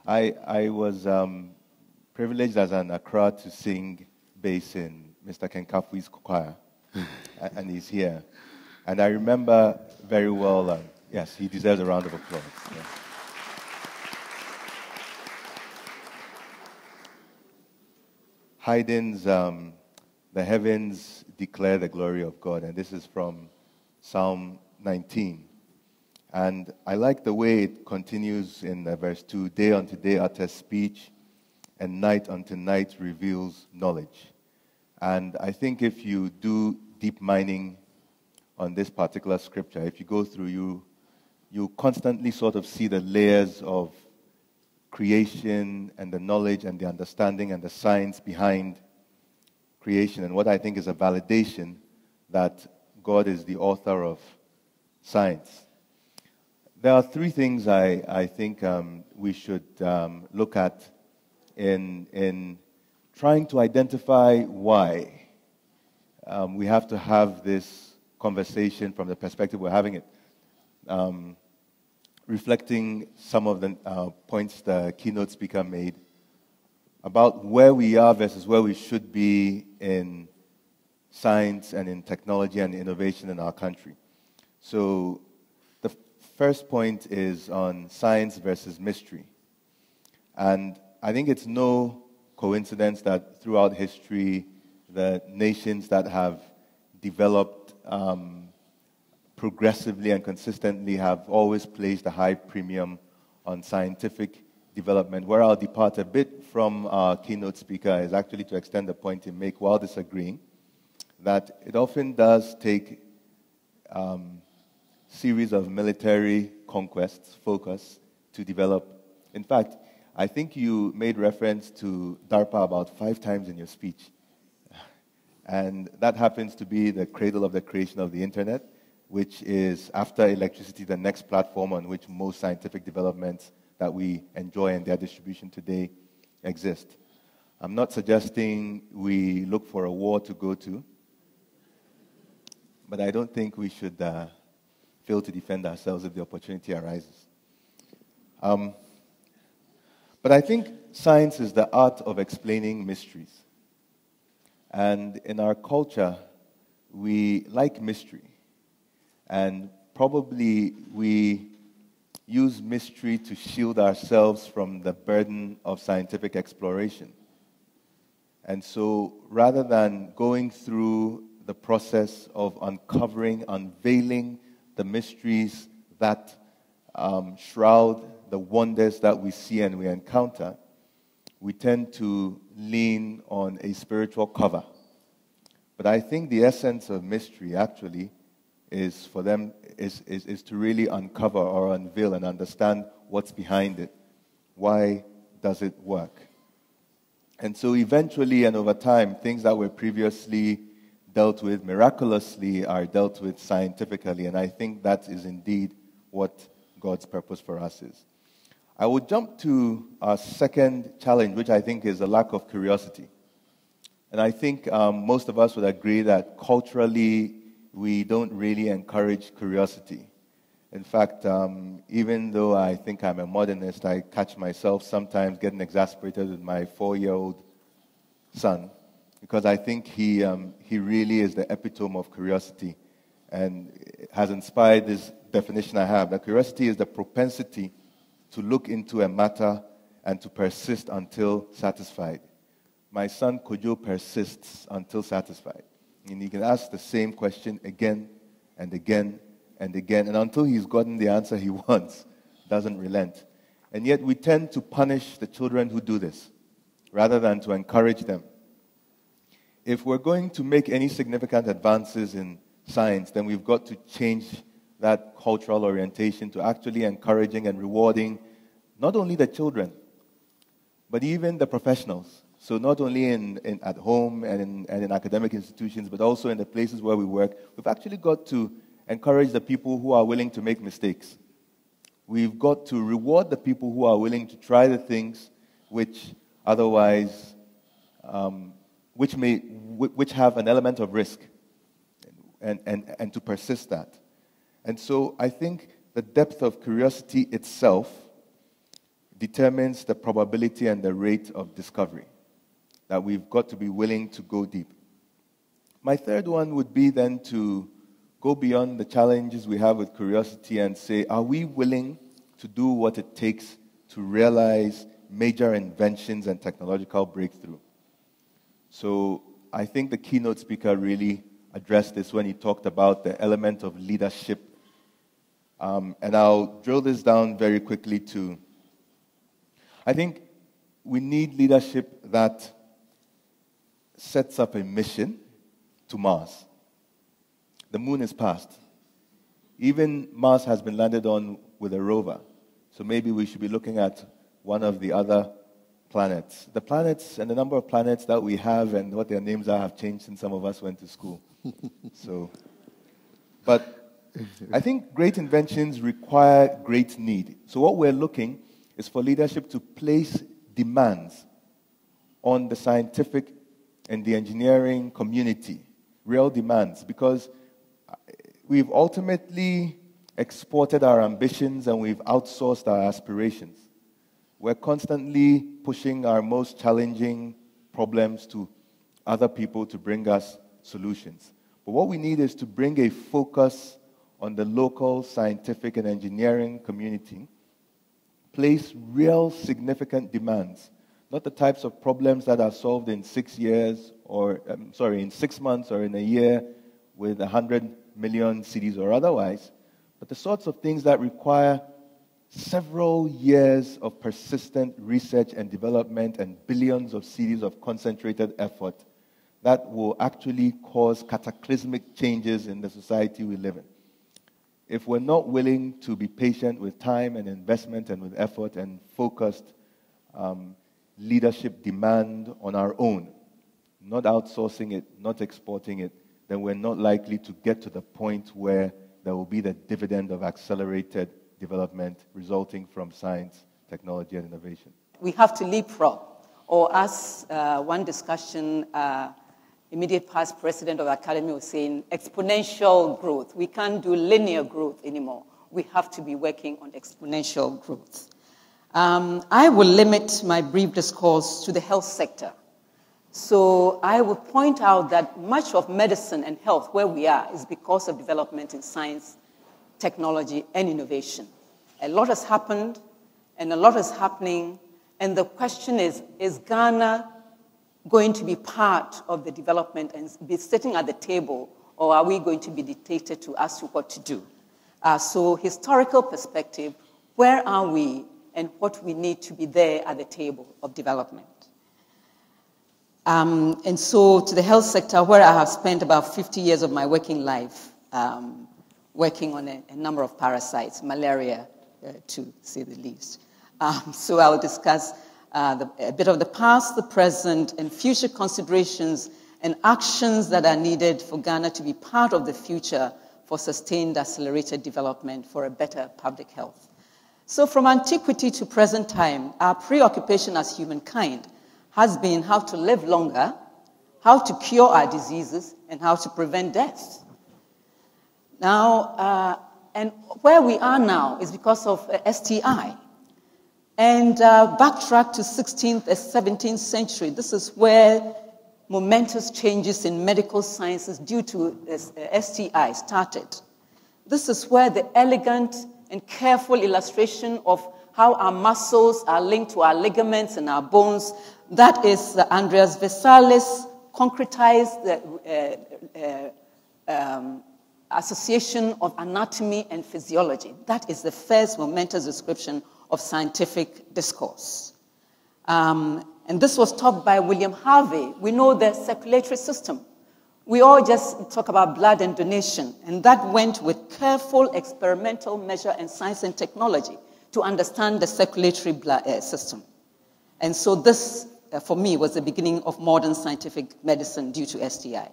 I was privileged as an Accra to sing bass in Mr. Kenkafui's choir, and he's here. And I remember very well, yes, he deserves a round of applause. Yeah. Haydn's The Heavens Declare the Glory of God, and this is from Psalm 19. And I like the way it continues in verse 2, day unto day utters speech, and night unto night reveals knowledge. And I think if you do deep mining on this particular scripture, if you go through, you constantly sort of see the layers of creation and the knowledge and the understanding and the science behind creation, and what I think is a validation that God is the author of science. There are three things I think we should look at in trying to identify why we have to have this conversation from the perspective we're having it. Reflecting some of the points the keynote speaker made about where we are versus where we should be in science and in technology and innovation in our country. So the first point is on science versus mystery. And I think it's no coincidence that throughout history, the nations that have developed progressively and consistently have always placed a high premium on scientific development. Where I'll depart a bit from our keynote speaker is actually to extend the point he made while disagreeing, that it often does take series of military conquests, focus, to develop. In fact, I think you made reference to DARPA about 5 times in your speech. And that happens to be the cradle of the creation of the internet, which is, after electricity, the next platform on which most scientific developments that we enjoy and their distribution today exist. I'm not suggesting we look for a war to go to, but I don't think we should fail to defend ourselves if the opportunity arises. But I think science is the art of explaining mysteries. And in our culture, we like mystery. And probably we use mystery to shield ourselves from the burden of scientific exploration. And so rather than going through the process of uncovering, unveiling the mysteries that shroud the wonders that we see and we encounter, we tend to lean on a spiritual cover. But I think the essence of mystery actually is for them is to really uncover or unveil and understand what's behind it. Why does it work? And so eventually and over time, things that were previously dealt with miraculously are dealt with scientifically, and I think that is indeed what God's purpose for us is. I will jump to our second challenge, which I think is a lack of curiosity. And I think most of us would agree that culturally, we don't really encourage curiosity. In fact, even though I think I'm a modernist, I catch myself sometimes getting exasperated with my 4-year-old son, because I think he really is the epitome of curiosity and has inspired this definition I have, that curiosity is the propensity to look into a matter and to persist until satisfied. My son Kojo persists until satisfied. And he can ask the same question again and again and again, and until he's gotten the answer he wants, doesn't relent. And yet we tend to punish the children who do this, rather than to encourage them. If we're going to make any significant advances in science, then we've got to change that cultural orientation to actually encouraging and rewarding not only the children, but even the professionals. So not only at home and in academic institutions, but also in the places where we work, we've actually got to encourage the people who are willing to make mistakes. We've got to reward the people who are willing to try the things which otherwise, which have an element of risk, and to persist that. And so I think the depth of curiosity itself determines the probability and the rate of discovery, that we've got to be willing to go deep. My third one would be then to go beyond the challenges we have with curiosity and say, are we willing to do what it takes to realize major inventions and technological breakthrough? So I think the keynote speaker really addressed this when he talked about the element of leadership. And I'll drill this down very quickly to, I think we need leadership that sets up a mission to Mars. The moon is past. Even Mars has been landed on with a rover. So maybe we should be looking at one of the other planets. The planets and the number of planets that we have and what their names are have changed since some of us went to school. But I think great inventions require great need. So what we're looking is for leadership to place demands on the scientific and the engineering community, real demands, because we've ultimately exported our ambitions and we've outsourced our aspirations. We're constantly pushing our most challenging problems to other people to bring us solutions. But what we need is to bring a focus on the local scientific and engineering community, place real significant demands, not the types of problems that are solved in 6 years or, in 6 months or in a year with 100 million cities or otherwise, but the sorts of things that require several years of persistent research and development and billions of cities of concentrated effort that will actually cause cataclysmic changes in the society we live in. If we're not willing to be patient with time and investment and with effort and focused leadership demand on our own, not outsourcing it, not exporting it, then we're not likely to get to the point where there will be the dividend of accelerated development resulting from science, technology, and innovation. We have to leapfrog, or as one discussion, immediate past president of the academy was saying, exponential growth. We can't do linear growth anymore. We have to be working on exponential growth. I will limit my brief discourse to the health sector. So I will point out that much of medicine and health, where we are, is because of development in science, technology, and innovation. A lot has happened, and a lot is happening, and the question is Ghana going to be part of the development and be sitting at the table, or are we going to be dictated to as to what to do? So historical perspective, where are we and what we need to be there at the table of development? And so to the health sector, where I have spent about 50 years of my working life working on a number of parasites, malaria to say the least. So I'll discuss a bit of the past, the present, and future considerations and actions that are needed for Ghana to be part of the future for sustained accelerated development for a better public health. So from antiquity to present time, our preoccupation as humankind has been how to live longer, how to cure our diseases, and how to prevent death. Now, and where we are now is because of STI. And backtrack to 16th and 17th century, this is where momentous changes in medical sciences due to STI started. This is where the elegant and careful illustration of how our muscles are linked to our ligaments and our bones, that is Andreas Vesalius concretized the association of anatomy and physiology. That is the first momentous description of scientific discourse. And this was taught by William Harvey. We know the circulatory system. We all just talk about blood and donation, and that went with careful experimental measure and science and technology to understand the circulatory blood system. And so this, for me, was the beginning of modern scientific medicine due to STI.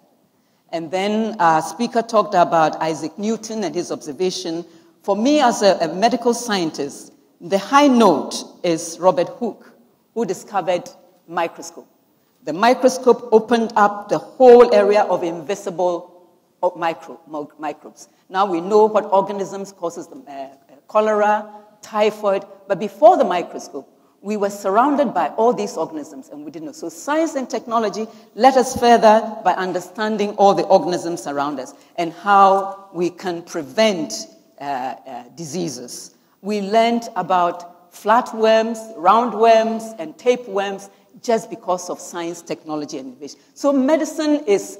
And then our speaker talked about Isaac Newton and his observation. For me, as a medical scientist, the high note is Robert Hooke, who discovered microscope. The microscope opened up the whole area of invisible microbes. Now we know what organisms causes cholera, typhoid, but before the microscope, We were surrounded by all these organisms, and we didn't know. So science and technology led us further by understanding all the organisms around us and how we can prevent diseases. We learned about flatworms, roundworms, and tapeworms just because of science, technology, and innovation. So medicine is,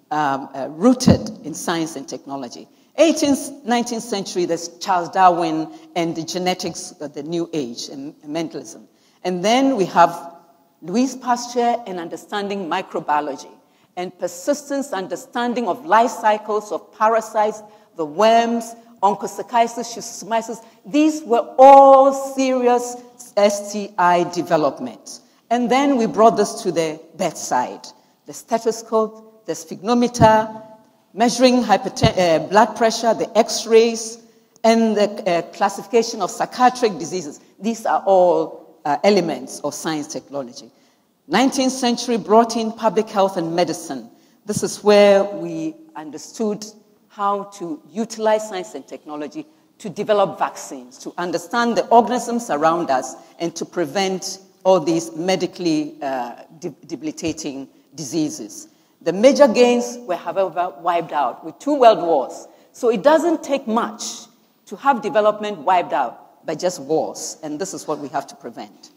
rooted in science and technology. 18th, 19th century, there's Charles Darwin and the genetics of the New Age and Mentalism. And then we have Louis Pasteur and understanding microbiology and persistence, understanding of life cycles of parasites, the worms, onchocerciasis, schistosomiasis. These were all serious STI development. And then we brought this to the bedside. The stethoscope, the sphygmometer, measuring blood pressure, the x-rays, and the classification of psychiatric diseases. These are all elements of science technology. 19th century brought in public health and medicine. This is where we understood how to utilize science and technology to develop vaccines, to understand the organisms around us, and to prevent all these medically debilitating diseases. The major gains were, however, wiped out with 2 world wars. So it doesn't take much to have development wiped out by just wars, and this is what we have to prevent.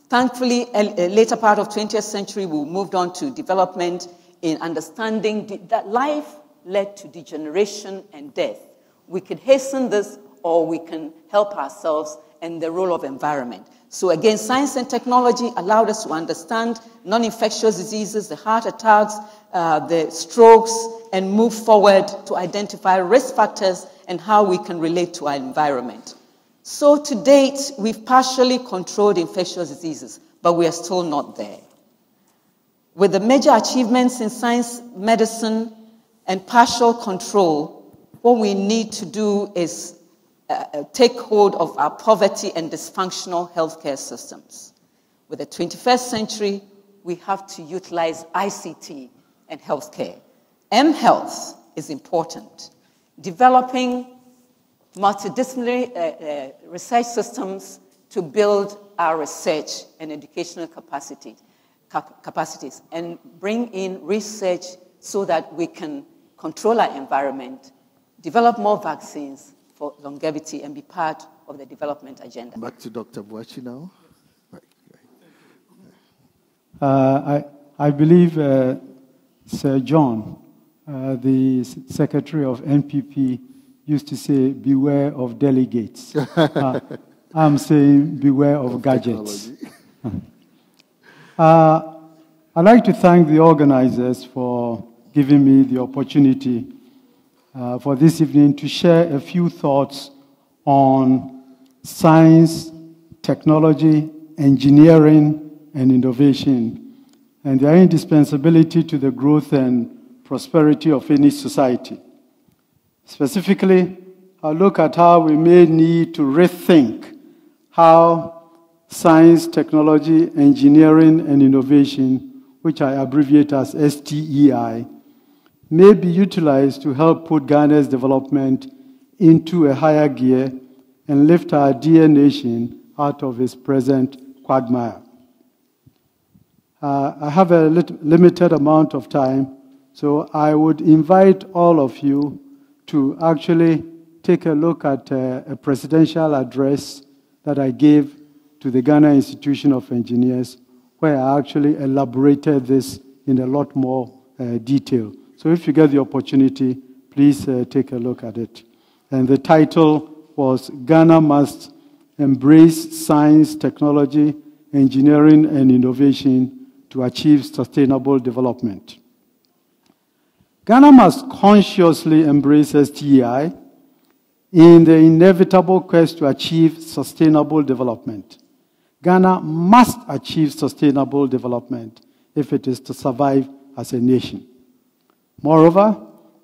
Thankfully, a later part of 20th century, we moved on to development in understanding that life led to degeneration and death. We could hasten this, or we can help ourselves and the role of environment. So again, science and technology allowed us to understand non-infectious diseases, the heart attacks, the strokes, and move forward to identify risk factors and how we can relate to our environment. So to date, we've partially controlled infectious diseases, but we are still not there. With the major achievements in science, medicine, and partial control, what we need to do is take hold of our poverty and dysfunctional healthcare systems. With the 21st century, we have to utilize ICT and healthcare. mHealth is important. Developing multidisciplinary research systems to build our research and educational capacities and bring in research so that we can control our environment, develop more vaccines for longevity, and be part of the development agenda. Back to Dr. Boachi now. I believe Sir John, the secretary of NPP, used to say, beware of delegates. I'm saying beware of gadgets. I'd like to thank the organizers for giving me the opportunity for this evening to share a few thoughts on science, technology, engineering, and innovation, and their indispensability to the growth and prosperity of any society. Specifically, I'll look at how we may need to rethink how science, technology, engineering, and innovation, which I abbreviate as STEI, may be utilized to help put Ghana's development into a higher gear and lift our dear nation out of its present quagmire. I have a limited amount of time, so I would invite all of you to actually take a look at a presidential address that I gave to the Ghana Institution of Engineers, where I actually elaborated this in a lot more detail. So if you get the opportunity, please take a look at it. And the title was Ghana Must Embrace Science, Technology, Engineering, and Innovation to Achieve Sustainable Development. Ghana must consciously embrace STEI in the inevitable quest to achieve sustainable development. Ghana must achieve sustainable development if it is to survive as a nation. Moreover,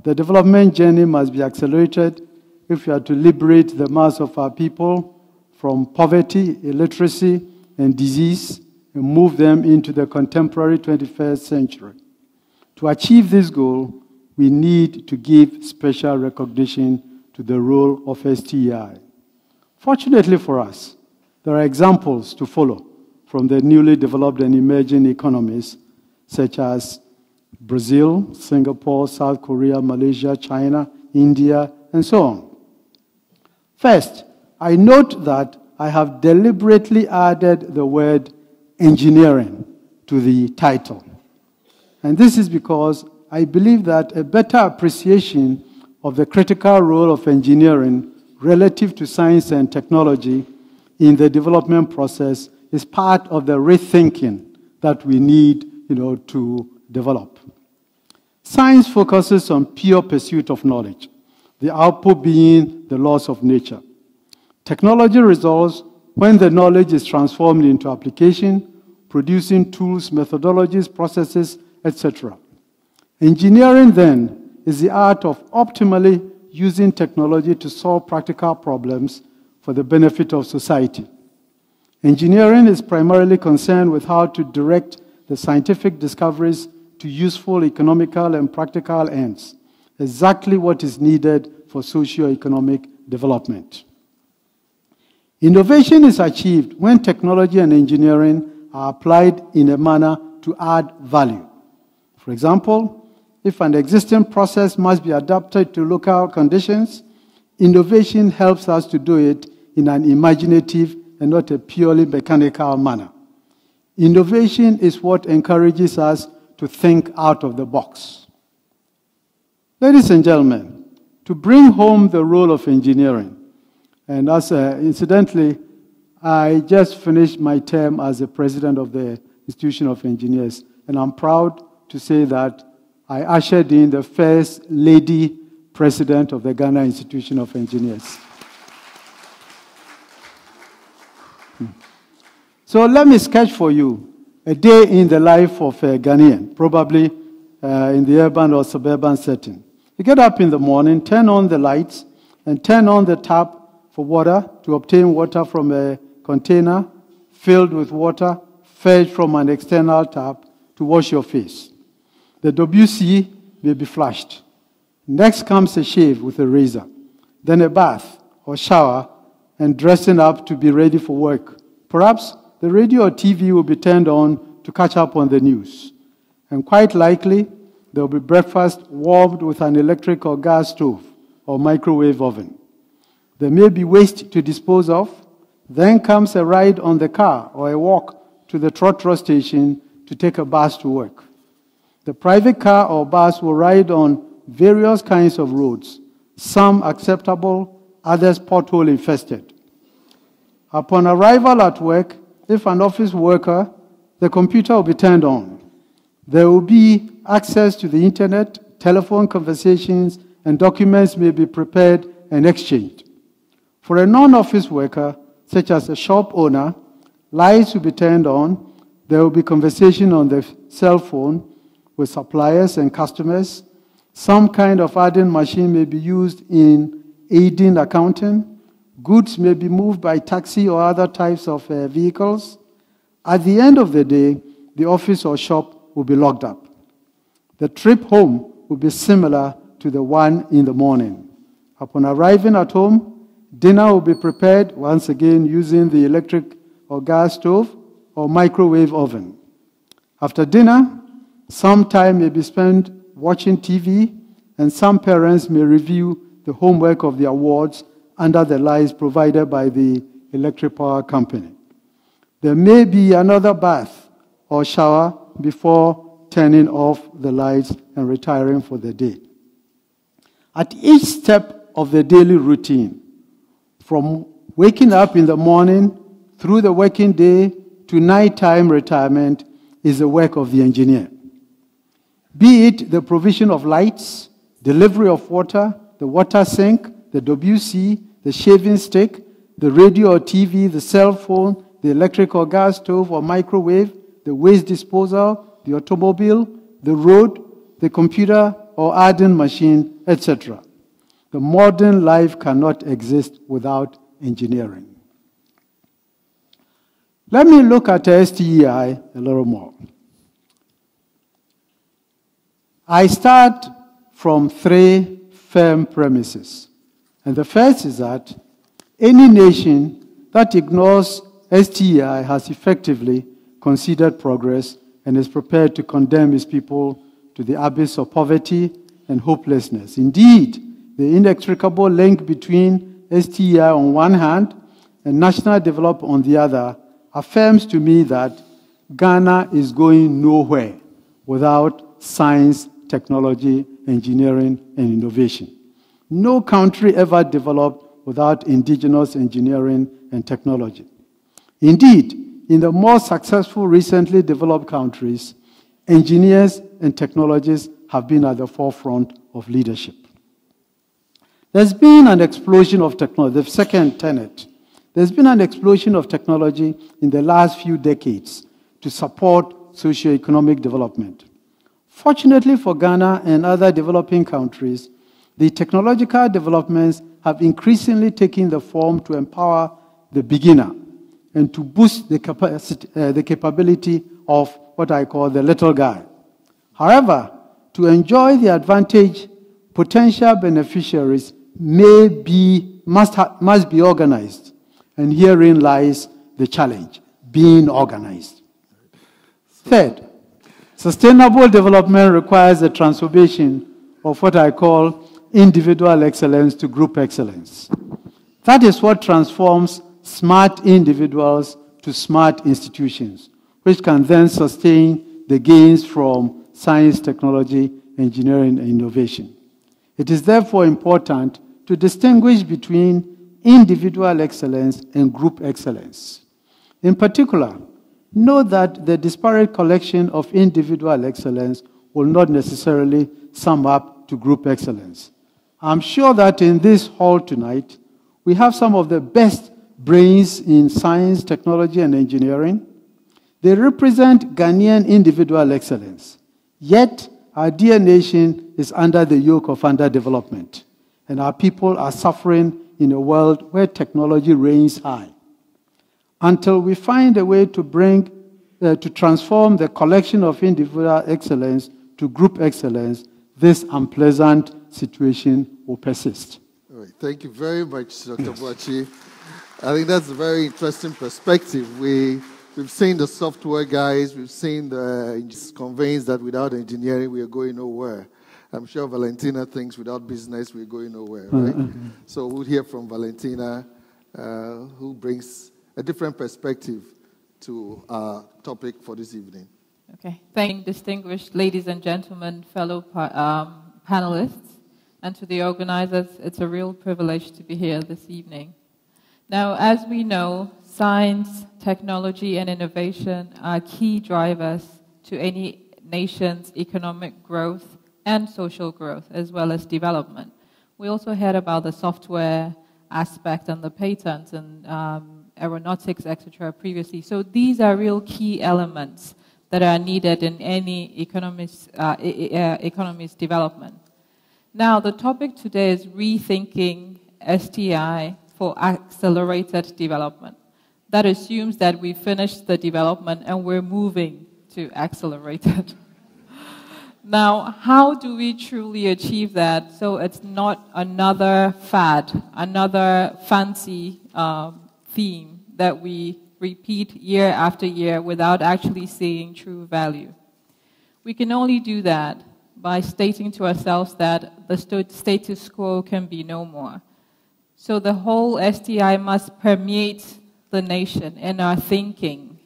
the development journey must be accelerated if we are to liberate the mass of our people from poverty, illiteracy, and disease and move them into the contemporary 21st century. To achieve this goal, we need to give special recognition to the role of STEI. Fortunately for us, There are examples to follow from the newly developed and emerging economies, such as Brazil, Singapore, South Korea, Malaysia, China, India, and so on. First, I note that I have deliberately added the word engineering to the title. And this is because I believe that a better appreciation of the critical role of engineering relative to science and technology in the development process is part of the rethinking that we need, to develop. Science focuses on pure pursuit of knowledge, the output being the laws of nature. Technology results when the knowledge is transformed into application, producing tools, methodologies, processes, etc. Engineering, then, is the art of optimally using technology to solve practical problems for the benefit of society. Engineering is primarily concerned with how to direct the scientific discoveries to useful economical and practical ends, exactly what is needed for socio-economic development. Innovation is achieved when technology and engineering are applied in a manner to add value. For example, if an existing process must be adapted to local conditions, innovation helps us to do it in an imaginative and not a purely mechanical manner. Innovation is what encourages us to think out of the box. Ladies and gentlemen, to bring home the role of engineering, and incidentally, I just finished my term as the president of the Institution of Engineers, and I'm proud to say that I ushered in the first lady president of the Ghana Institution of Engineers. So let me sketch for you a day in the life of a Ghanaian, probably in the urban or suburban setting. You get up in the morning, turn on the lights, and turn on the tap for water to obtain water from a container filled with water fetched from an external tap to wash your face. The WC may be flushed. Next comes a shave with a razor, then a bath or shower and dressing up to be ready for work. Perhaps the radio or TV will be turned on to catch up on the news. And quite likely, there will be breakfast warmed with an electric or gas stove or microwave oven. There may be waste to dispose of. Then comes a ride on the car or a walk to the trotro station to take a bus to work. The private car or bus will ride on various kinds of roads, some acceptable, others pothole infested. Upon arrival at work, if an office worker, the computer will be turned on. There will be access to the internet, telephone conversations, and documents may be prepared and exchanged. For a non-office worker, such as a shop owner, lights will be turned on. There will be conversation on the cell phone with suppliers and customers. Some kind of adding machine may be used in aiding accounting. Goods may be moved by taxi or other types of vehicles. At the end of the day, the office or shop will be locked up. The trip home will be similar to the one in the morning. Upon arriving at home, dinner will be prepared, once again using the electric or gas stove or microwave oven. After dinner, some time may be spent watching TV, and some parents may review the homework of their wards under the lights provided by the electric power company. There may be another bath or shower before turning off the lights and retiring for the day. At each step of the daily routine, from waking up in the morning through the working day to nighttime retirement, is the work of the engineer. Be it the provision of lights, delivery of water, the water sink, the WC, the shaving stick, the radio or TV, the cell phone, the electric or gas stove or microwave, the waste disposal, the automobile, the road, the computer or adding machine, etc. The modern life cannot exist without engineering. Let me look at STEI a little more. I start from three firm premises. And the first is that any nation that ignores STI has effectively considered progress and is prepared to condemn its people to the abyss of poverty and hopelessness. Indeed, the inextricable link between STI on one hand and national development on the other affirms to me that Ghana is going nowhere without science, technology, engineering, and innovation. No country ever developed without indigenous engineering and technology. Indeed, in the more successful recently developed countries, engineers and technologists have been at the forefront of leadership. There's been an explosion of technology, the second tenet. There's been an explosion of technology in the last few decades to support socio-economic development. Fortunately for Ghana and other developing countries, the technological developments have increasingly taken the form to empower the beginner and to boost the capability of what I call the little guy. However, to enjoy the advantage, potential beneficiaries must be organized. And herein lies the challenge, being organized. Third, sustainable development requires a transformation of what I call individual excellence to group excellence. That is what transforms smart individuals to smart institutions, which can then sustain the gains from science, technology, engineering, and innovation. It is therefore important to distinguish between individual excellence and group excellence. In particular, note that the disparate collection of individual excellence will not necessarily sum up to group excellence. I'm sure that in this hall tonight, we have some of the best brains in science, technology, and engineering. They represent Ghanaian individual excellence. Yet, our dear nation is under the yoke of underdevelopment, and our people are suffering in a world where technology reigns high. Until we find a way to transform the collection of individual excellence to group excellence, this unpleasant situation will persist. All right. Thank you very much, Dr. Boakye. I think that's a very interesting perspective. We've seen the software guys, we've seen the conveys that without engineering we are going nowhere. I'm sure Valentina thinks without business we're going nowhere, right? So we'll hear from Valentina, who brings a different perspective to our topic for this evening. Okay. Thank you, distinguished ladies and gentlemen, fellow panelists, and to the organizers. It's a real privilege to be here this evening. Now, as we know, science, technology, and innovation are key drivers to any nation's economic growth and social growth, as well as development. We also heard about the software aspect and the patents and aeronautics, etc. previously. So these are real key elements that are needed in any economy's development. Now, the topic today is rethinking STI for accelerated development. That assumes that we finished the development and we're moving to accelerated. Now, how do we truly achieve that so it's not another fad, another fancy theme that we repeat year after year without actually seeing true value? We can only do that by stating to ourselves that the status quo can be no more. So the whole STI must permeate the nation in our thinking,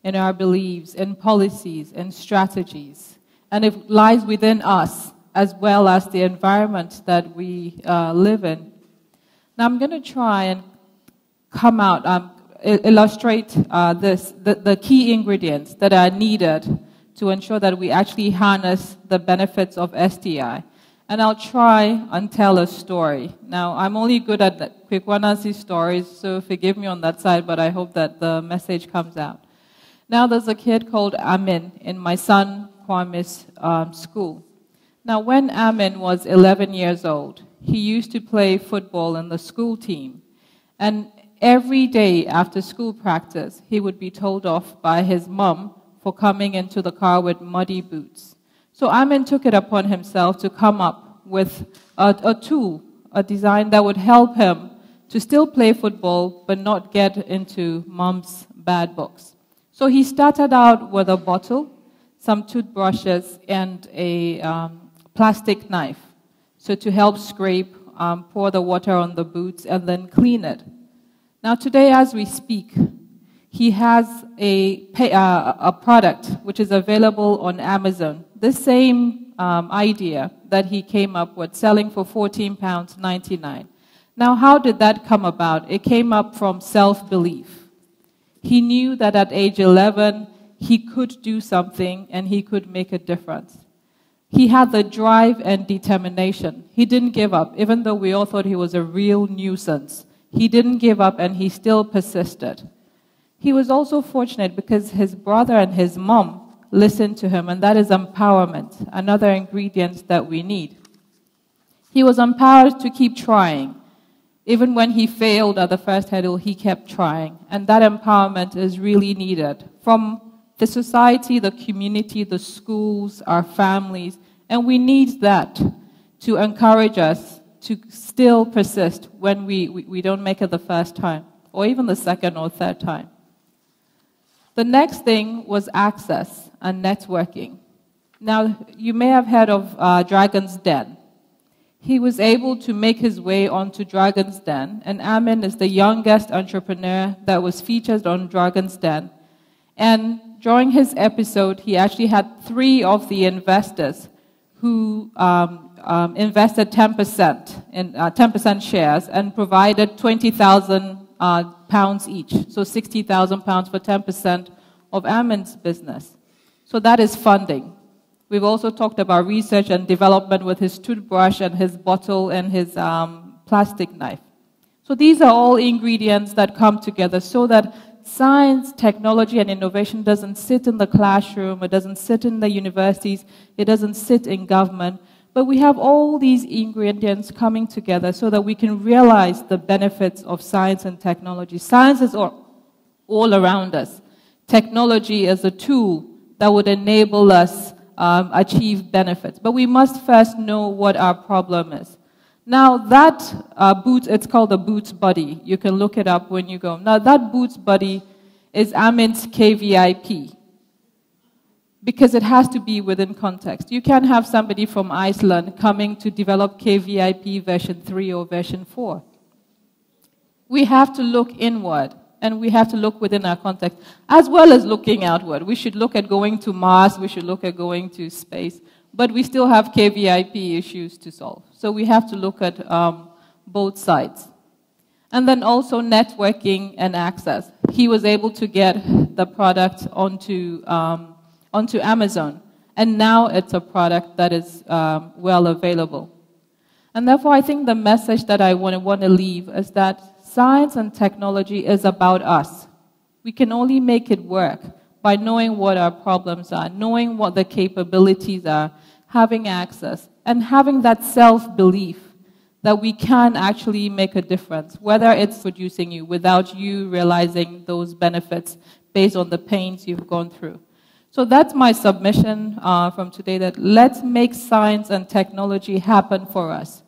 in our beliefs, in policies, in strategies. And it lies within us as well as the environment that we live in. Now I'm going to try and illustrate the key ingredients that are needed to ensure that we actually harness the benefits of STI. And I'll try and tell a story. Now, I'm only good at Kwekwanansi stories, so forgive me on that side, but I hope that the message comes out. Now, there's a kid called Amin in my son Kwame's school. Now, when Amin was 11 years old, he used to play football in the school team. And every day after school practice, he would be told off by his mom for coming into the car with muddy boots. So Amin took it upon himself to come up with a tool, a design that would help him to still play football but not get into mom's bad books. So he started out with a bottle, some toothbrushes, and a plastic knife. So to help scrape, pour the water on the boots, and then clean it. Now today, as we speak, he has a product which is available on Amazon. The same idea that he came up with, selling for £14.99. Now, how did that come about? It came up from self-belief. He knew that at age 11, he could do something and he could make a difference. He had the drive and determination. He didn't give up, even though we all thought he was a real nuisance. He didn't give up and he still persisted. He was also fortunate because his brother and his mom listened to him, and that is empowerment, another ingredient that we need. He was empowered to keep trying. Even when he failed at the first hurdle, he kept trying. And that empowerment is really needed from the society, the community, the schools, our families. And we need that to encourage us to still persist when we don't make it the first time, or even the second or third time. The next thing was access and networking. Now, you may have heard of Dragon's Den. He was able to make his way onto Dragon's Den, and Amin is the youngest entrepreneur that was featured on Dragon's Den. And during his episode, he actually had 3 of the investors who invested 10% in 10% shares and provided £20,000 each, so £60,000 for 10% of Amin's business. So that is funding. We've also talked about research and development with his toothbrush and his bottle and his plastic knife. So these are all ingredients that come together so that science, technology, and innovation doesn't sit in the classroom, it doesn't sit in the universities, it doesn't sit in government, but we have all these ingredients coming together so that we can realize the benefits of science and technology. Science is all around us. Technology is a tool that would enable us achieve benefits. But we must first know what our problem is. Now that Boots, it's called the Boots Buddy. You can look it up when you go. Now that Boots Buddy is Amin's KVIP, because it has to be within context. You can't have somebody from Iceland coming to develop KVIP version 3 or version 4. We have to look inward, and we have to look within our context, as well as looking outward. We should look at going to Mars, we should look at going to space, but we still have KVIP issues to solve. So we have to look at both sides. And then also networking and access. He was able to get the product onto Amazon, and now it's a product that is well available. And therefore, I think the message that I want to leave is that science and technology is about us. We can only make it work by knowing what our problems are, knowing what the capabilities are, having access, and having that self-belief that we can actually make a difference, whether it's producing you without you realizing those benefits based on the pains you've gone through. So that's my submission from today, that let's make science and technology happen for us.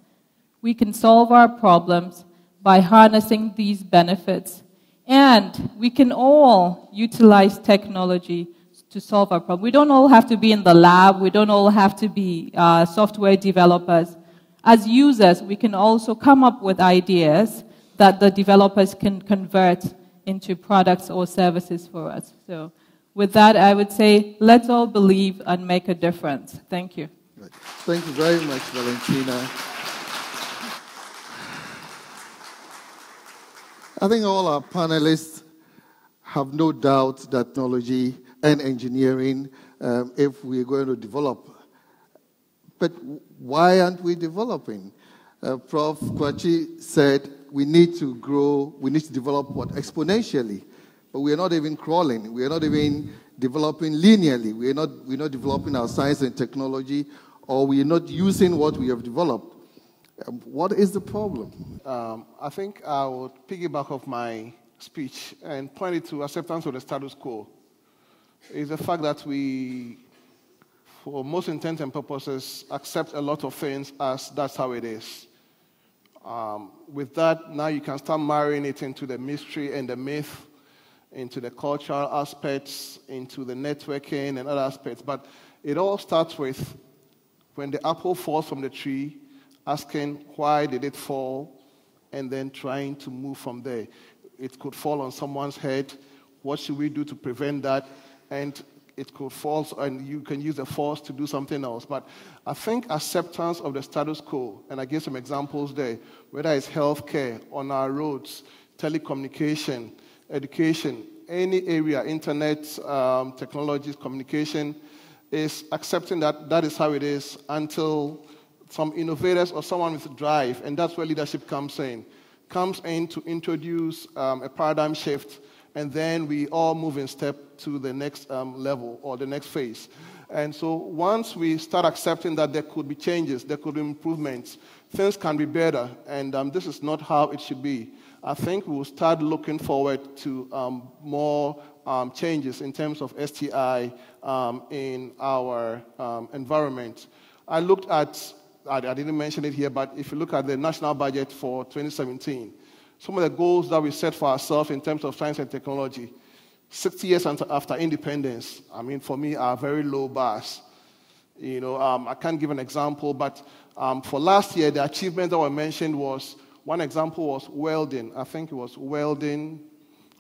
We can solve our problems by harnessing these benefits, and we can all utilize technology to solve our problem. We don't all have to be in the lab. We don't all have to be software developers. As users, we can also come up with ideas that the developers can convert into products or services for us. So with that, I would say, let's all believe and make a difference. Thank you. Right. Thank you very much, Valentina. I think all our panelists have no doubt that technology and engineering, if we're going to develop. But why aren't we developing? Prof. Kwachi said we need to grow, we need to develop exponentially. But we are not even crawling. We are not even developing linearly. We're not developing our science and technology, or we are not using what we have developed. What is the problem? I think I would piggyback off my speech and point it to acceptance of the status quo. It's the fact that we, for most intents and purposes, accept a lot of things as that's how it is. With that, now you can start marrying it into the mystery and the myth into the cultural aspects, into the networking and other aspects. But it all starts with when the apple falls from the tree, asking why did it fall, and then trying to move from there. It could fall on someone's head. What should we do to prevent that? And it could fall, and you can use the force to do something else. But I think acceptance of the status quo, and I gave some examples there, whether it's healthcare, on our roads, telecommunication, education, any area, internet, technologies, communication, is accepting that that is how it is until some innovators or someone with drive, and that's where leadership comes in to introduce a paradigm shift, and then we all move in step to the next level or the next phase. And so once we start accepting that there could be changes, there could be improvements, things can be better, and this is not how it should be, I think we will start looking forward to more changes in terms of STI in our environment. I looked at, I didn't mention it here, but if you look at the national budget for 2017, some of the goals that we set for ourselves in terms of science and technology, 60 years after independence, I mean, for me, are very low bars. You know, I can't give an example, but for last year, the achievement that were mentioned was, one example was welding. I think it was welding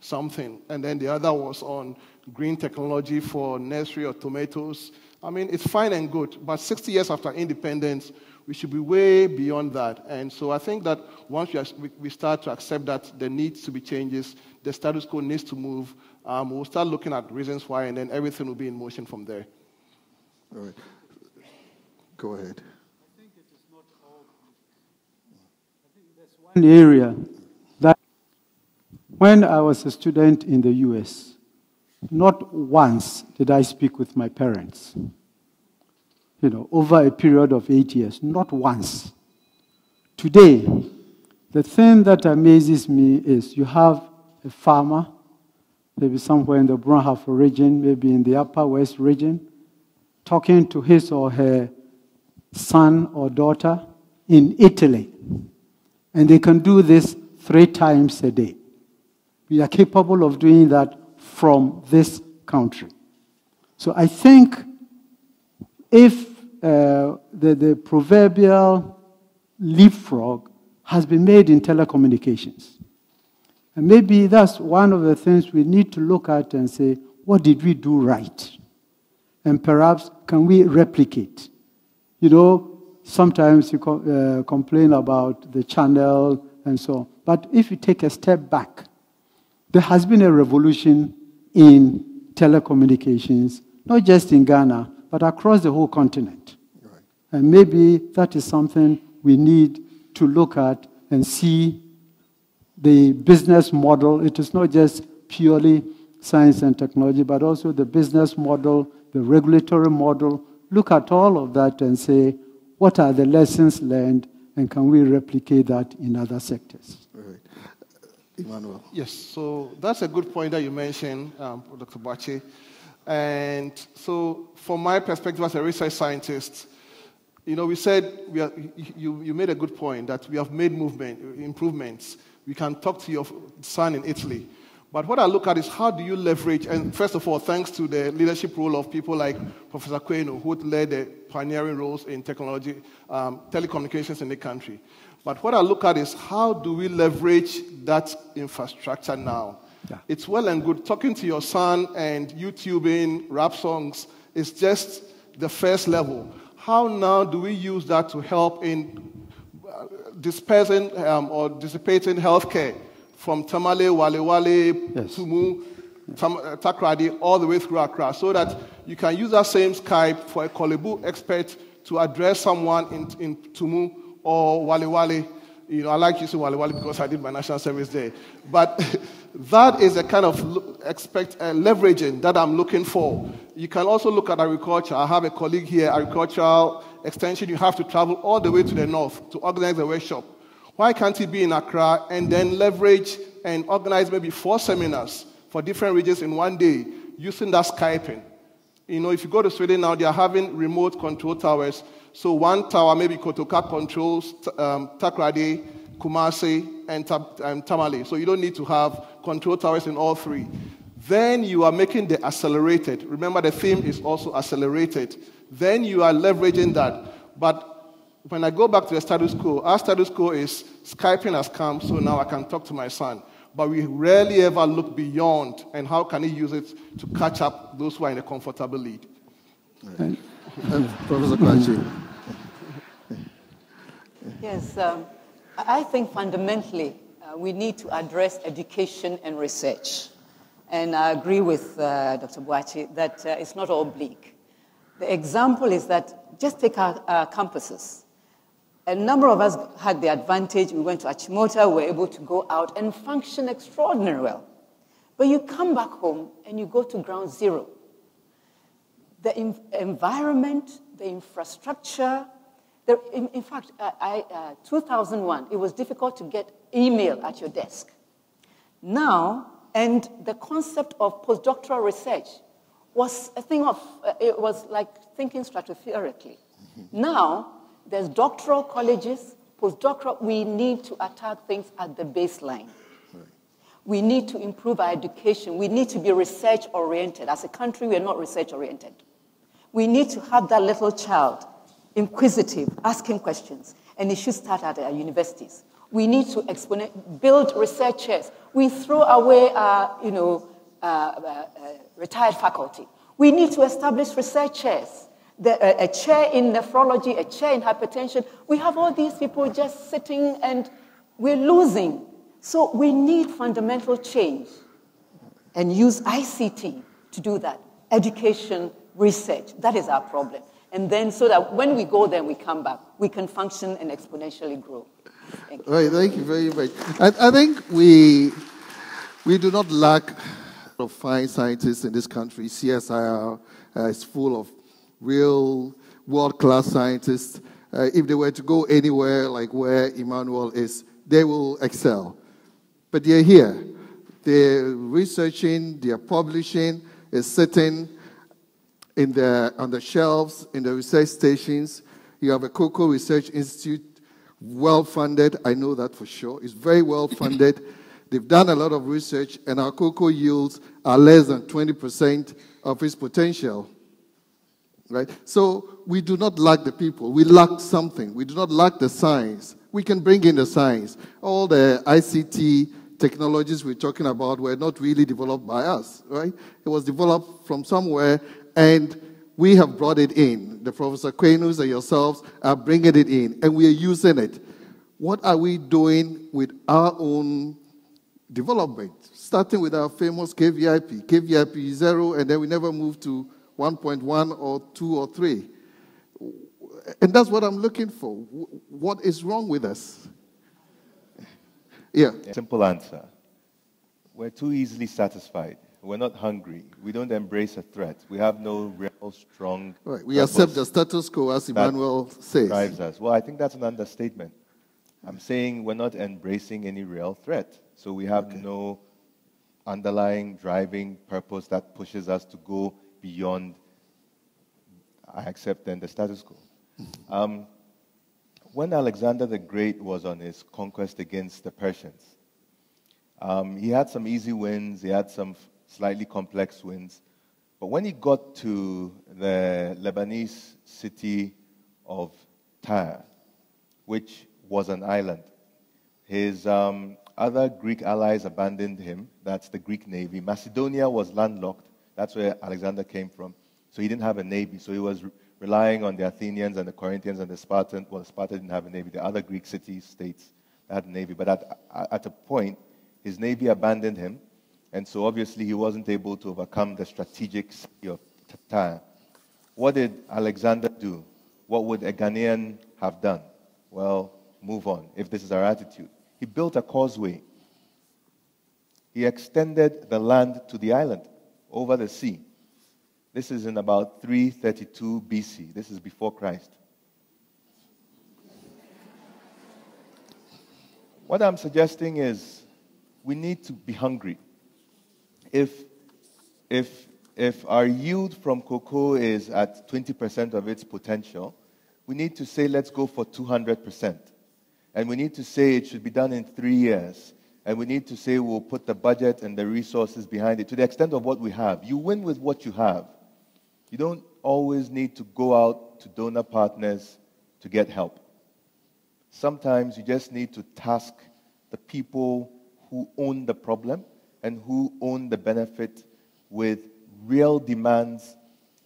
something. And then the other was on green technology for nursery or tomatoes. I mean, it's fine and good, but 60 years after independence, we should be way beyond that. And so I think that once we start to accept that there needs to be changes, the status quo needs to move, we'll start looking at reasons why, and then everything will be in motion from there. All right. Go ahead. I think it is not all. I think there's one area that when I was a student in the US, not once did I speak with my parents. You know, over a period of 8 years, not once. Today, the thing that amazes me is you have a farmer, maybe somewhere in the Brunhafo region, maybe in the Upper West region, talking to his or her son or daughter in Italy. And they can do this 3 times a day. We are capable of doing that from this country. So I think if the proverbial leapfrog has been made in telecommunications, and maybe that's one of the things we need to look at and say, what did we do right? And perhaps, can we replicate? You know, sometimes you complain about the channel and so on. But if you take a step back, there has been a revolution in telecommunications, not just in Ghana, but across the whole continent. Right. And maybe that is something we need to look at and see the business model. It is not just purely science and technology, but also the business model, the regulatory model. Look at all of that and say, what are the lessons learned, and can we replicate that in other sectors? Right. Emmanuel. Yes, so that's a good point that you mentioned, Dr. Bachi. And so from my perspective as a research scientist, you know, we said, you made a good point that we have made improvements. We can talk to your son in Italy. But what I look at is how do you leverage, and first of all, thanks to the leadership role of people like Professor Kweno, who led the pioneering roles in technology, telecommunications in the country. But what I look at is how do we leverage that infrastructure now? Yeah. It's well and good. Talking to your son and YouTubing rap songs is just the first level. How now do we use that to help in dispersing or dissipating healthcare from Tamale, Walewale, yes, Tumu, Takrady, all the way through Accra, so that you can use that same Skype for a Kolebu expert to address someone in Tumu or Walewale. You know, I like using Walewale because I did my national service there. But that is a kind of leveraging that I'm looking for. You can also look at agriculture. I have a colleague here, agricultural extension. You have to travel all the way to the north to organize a workshop. Why can't it be in Accra and then leverage and organize maybe 4 seminars for different regions in one day using that Skyping? You know, if you go to Sweden now, they are having remote control towers. So one tower, maybe Kotoka controls Takrady, Kumasi, and Tamale. So you don't need to have control towers in all 3. then you are making the accelerated. Remember, the theme is also accelerated. Then you are leveraging that. But when I go back to the status quo, our status quo is Skyping has come, so now I can talk to my son. But we rarely ever look beyond and how can he use it to catch up those who are in a comfortable lead. Professor Kwachi. Yes, I think fundamentally we need to address education and research. And I agree with Dr. Boakye that it's not all bleak. The example is that just take our campuses. A number of us had the advantage. We went to Achimota, we were able to go out and function extraordinarily well. But you come back home and you go to ground zero. The environment, the infrastructure, in fact, 2001, it was difficult to get email at your desk. Now, and the concept of postdoctoral research was a thing of, it was like thinking stratospherically. Now, there's doctoral colleges, postdoctoral. We need to attack things at the baseline. We need to improve our education. We need to be research-oriented. As a country, we are not research-oriented. We need to have that little child inquisitive, asking questions, and it should start at our universities. We need to build researchers. We throw away our, retired faculty. We need to establish researchers. A chair in nephrology, a chair in hypertension. We have all these people just sitting and we're losing. So we need fundamental change and use ICT to do that. Education, research, that is our problem. And then so that when we go there, we come back, we can function and exponentially grow. Thank you. Right, thank you very much. I think we do not lack of fine scientists in this country. CSIR is full of real world-class scientists. If they were to go anywhere like where Emmanuel is, they will excel. But they're here. They're researching, they're publishing, is sitting on the shelves, in the research stations. You have a Cocoa Research Institute, well-funded. I know that for sure. It's very well-funded. They've done a lot of research, and our cocoa yields are less than 20% of its potential. Right? So we do not lack the people. We lack something. We do not lack the science. We can bring in the science. All the ICT technologies we're talking about were not really developed by us, right? It was developed from somewhere, and we have brought it in. The Professor Kwenus and yourselves are bringing it in, and we are using it. What are we doing with our own development? Starting with our famous KVIP. KVIP 0, and then we never moved to 1.1 or 2 or 3. And that's what I'm looking for. What is wrong with us? Yeah. Simple answer. We're too easily satisfied. We're not hungry. We don't embrace a threat. We have no real strong... Right. We accept the status quo, as Emmanuel says. Drives us. Well, I think that's an understatement. I'm saying we're not embracing any real threat. So we have no underlying driving purpose that pushes us to go beyond, I accept then, the status quo. When Alexander the Great was on his conquest against the Persians, he had some easy wins, he had some slightly complex wins, but when he got to the Lebanese city of Tyre, which was an island, his other Greek allies abandoned him. That's the Greek navy. Macedonia was landlocked. That's where Alexander came from. So he didn't have a navy. So he was relying on the Athenians and the Corinthians and the Spartans. Well, Sparta didn't have a navy. The other Greek cities, states had a navy. But at a point, his navy abandoned him. And so obviously he wasn't able to overcome the strategic city of Tyre. What did Alexander do? What would a Ghanaian have done? Well, move on, if this is our attitude. He built a causeway. He extended the land to the island, over the sea. This is in about 332 BC. This is before Christ. What I'm suggesting is we need to be hungry. If our yield from cocoa is at 20% of its potential, we need to say, let's go for 200%. And we need to say it should be done in 3 years. And we need to say we'll put the budget and the resources behind it to the extent of what we have. You win with what you have. You don't always need to go out to donor partners to get help. Sometimes you just need to task the people who own the problem and who own the benefit with real demands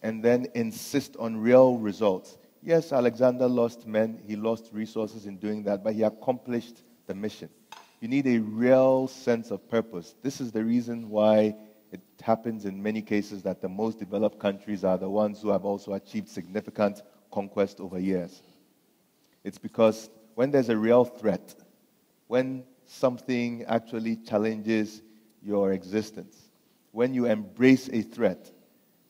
and then insist on real results. Yes, Alexander lost men, he lost resources in doing that, but he accomplished the mission. You need a real sense of purpose. This is the reason why it happens in many cases that the most developed countries are the ones who have also achieved significant conquest over years. It's because when there's a real threat, when something actually challenges your existence, when you embrace a threat,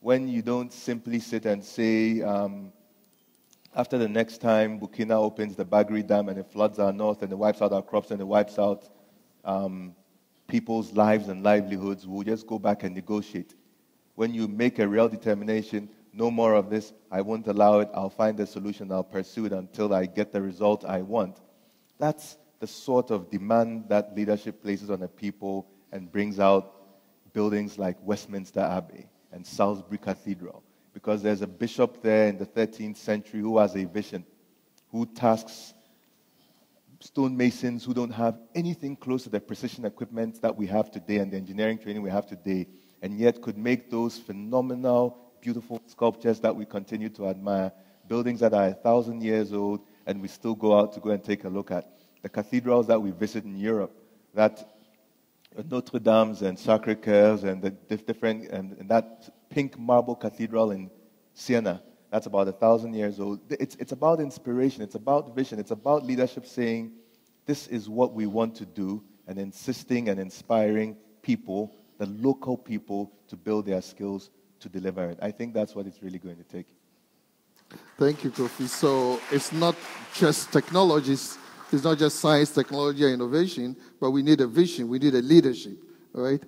when you don't simply sit and say, after the next time Burkina opens the Bagri Dam and it floods our north and it wipes out our crops and it wipes out people's lives and livelihoods, we'll just go back and negotiate. When you make a real determination, no more of this, I won't allow it, I'll find a solution, I'll pursue it until I get the result I want. That's the sort of demand that leadership places on a people and brings out buildings like Westminster Abbey and Salisbury Cathedral. Because there's a bishop there in the 13th century who has a vision, who tasks stonemasons who don't have anything close to the precision equipment that we have today and the engineering training we have today, and yet could make those phenomenal, beautiful sculptures that we continue to admire, buildings that are 1,000 years old, and we still go out to go and take a look at. The cathedrals that we visit in Europe, that Notre Dame's and Sacré-Cœur's and the different, and that pink marble cathedral in Siena, that's about 1,000 years old. It's about inspiration, it's about vision, it's about leadership saying, this is what we want to do, and insisting and inspiring people, the local people, to build their skills to deliver it. I think that's what it's really going to take. Thank you, Kofi. So it's not just technologies, it's not just science, technology, and innovation, but we need a vision, we need a leadership, all right?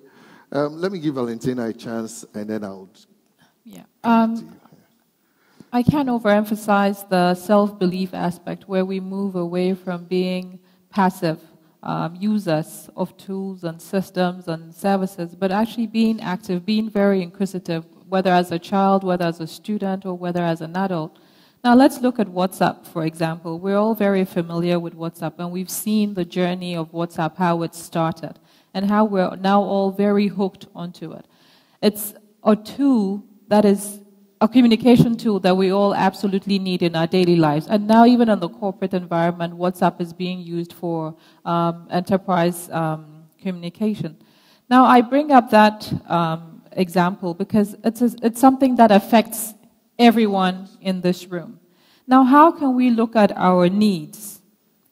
Let me give Valentina a chance, and then I'll... Yeah. I can't overemphasize the self-belief aspect where we move away from being passive users of tools and systems and services, but actually being active, being very inquisitive, whether as a child, whether as a student, or whether as an adult. Now let's look at WhatsApp, for example. We're all very familiar with WhatsApp, and we've seen the journey of WhatsApp, how it started, and how we're now all very hooked onto it. It's a tool that is a communication tool that we all absolutely need in our daily lives. And now even in the corporate environment, WhatsApp is being used for enterprise communication. Now I bring up that example because it's something that affects everyone in this room. Now how can we look at our needs?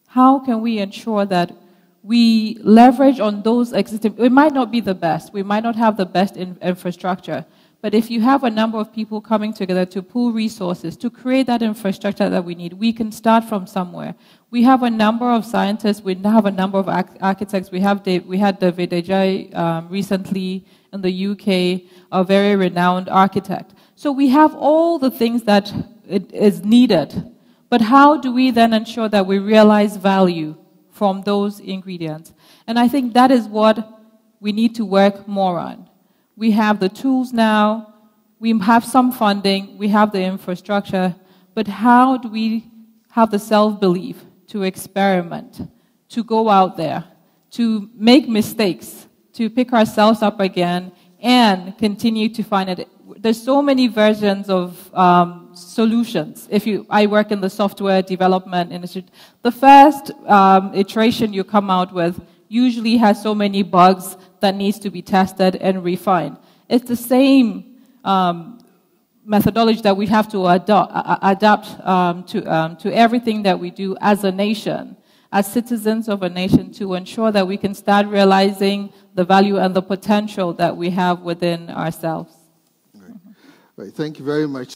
How can we ensure that we leverage on those existing? It might not be the best. We might not have the best infrastructure. But if you have a number of people coming together to pool resources, to create that infrastructure that we need, we can start from somewhere. We have a number of scientists, we have a number of architects. We had David Ajay recently in the UK, a very renowned architect. So we have all the things that is needed. But how do we then ensure that we realize value from those ingredients? And I think that is what we need to work more on. We have the tools now, we have some funding, we have the infrastructure, but how do we have the self-belief to experiment, to go out there, to make mistakes, to pick ourselves up again, and continue to find it? There's so many versions of solutions. I work in the software development industry. The first iteration you come out with usually has so many bugs that needs to be tested and refined. It's the same methodology that we have to adapt to everything that we do as a nation, as citizens of a nation, to ensure that we can start realizing the value and the potential that we have within ourselves. Right. Thank you very much.